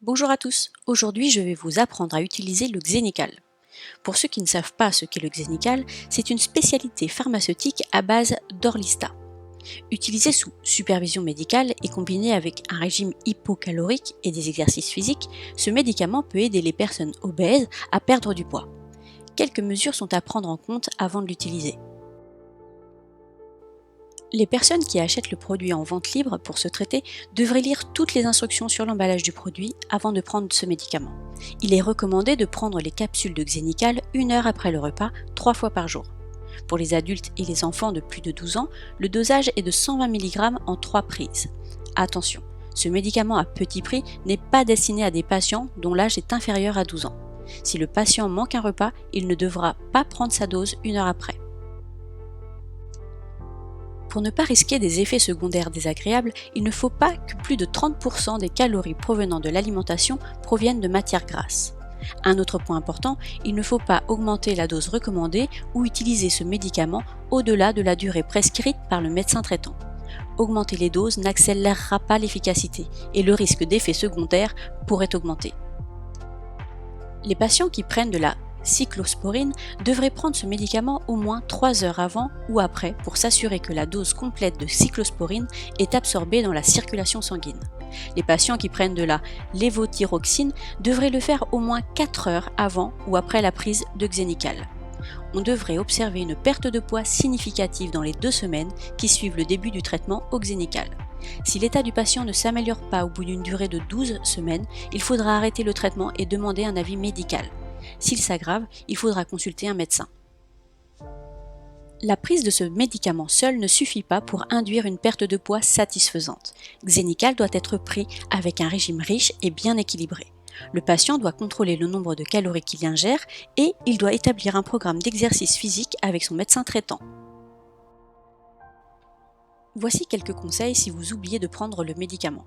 Bonjour à tous, aujourd'hui je vais vous apprendre à utiliser le Xenical. Pour ceux qui ne savent pas ce qu'est le Xenical, c'est une spécialité pharmaceutique à base d'Orlista. Utilisé sous supervision médicale et combiné avec un régime hypocalorique et des exercices physiques, ce médicament peut aider les personnes obèses à perdre du poids. Quelques mesures sont à prendre en compte avant de l'utiliser. Les personnes qui achètent le produit en vente libre pour se traiter devraient lire toutes les instructions sur l'emballage du produit avant de prendre ce médicament. Il est recommandé de prendre les capsules de Xenical 1 heure après le repas, 3 fois par jour. Pour les adultes et les enfants de plus de 12 ans, le dosage est de 120 mg en 3 prises. Attention, ce médicament à petit prix n'est pas destiné à des patients dont l'âge est inférieur à 12 ans. Si le patient manque un repas, il ne devra pas prendre sa dose 1 heure après. Pour ne pas risquer des effets secondaires désagréables, il ne faut pas que plus de 30% des calories provenant de l'alimentation proviennent de matières grasses. Un autre point important, il ne faut pas augmenter la dose recommandée ou utiliser ce médicament au-delà de la durée prescrite par le médecin traitant. Augmenter les doses n'accélérera pas l'efficacité et le risque d'effets secondaires pourrait augmenter. Les patients qui prennent de la cyclosporine devraient prendre ce médicament au moins 3 heures avant ou après pour s'assurer que la dose complète de cyclosporine est absorbée dans la circulation sanguine. Les patients qui prennent de la lévothyroxine devraient le faire au moins 4 heures avant ou après la prise de Xenical. On devrait observer une perte de poids significative dans les 2 semaines qui suivent le début du traitement au Xenical. Si l'état du patient ne s'améliore pas au bout d'une durée de 12 semaines, il faudra arrêter le traitement et demander un avis médical. S'il s'aggrave, il faudra consulter un médecin. La prise de ce médicament seul ne suffit pas pour induire une perte de poids satisfaisante. Xenical doit être pris avec un régime riche et bien équilibré. Le patient doit contrôler le nombre de calories qu'il ingère et il doit établir un programme d'exercice physique avec son médecin traitant. Voici quelques conseils si vous oubliez de prendre le médicament.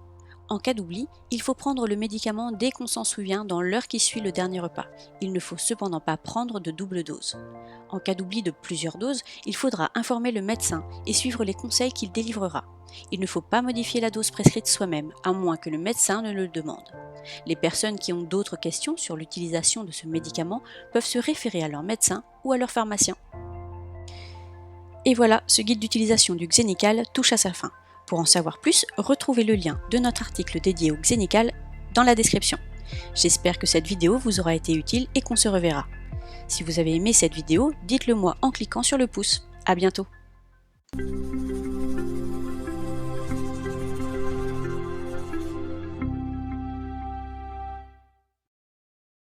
En cas d'oubli, il faut prendre le médicament dès qu'on s'en souvient dans l'heure qui suit le dernier repas. Il ne faut cependant pas prendre de double dose. En cas d'oubli de plusieurs doses, il faudra informer le médecin et suivre les conseils qu'il délivrera. Il ne faut pas modifier la dose prescrite soi-même, à moins que le médecin ne le demande. Les personnes qui ont d'autres questions sur l'utilisation de ce médicament peuvent se référer à leur médecin ou à leur pharmacien. Et voilà, ce guide d'utilisation du Xenical touche à sa fin. Pour en savoir plus, retrouvez le lien de notre article dédié au Xenical dans la description. J'espère que cette vidéo vous aura été utile et qu'on se reverra. Si vous avez aimé cette vidéo, dites-le moi en cliquant sur le pouce. À bientôt.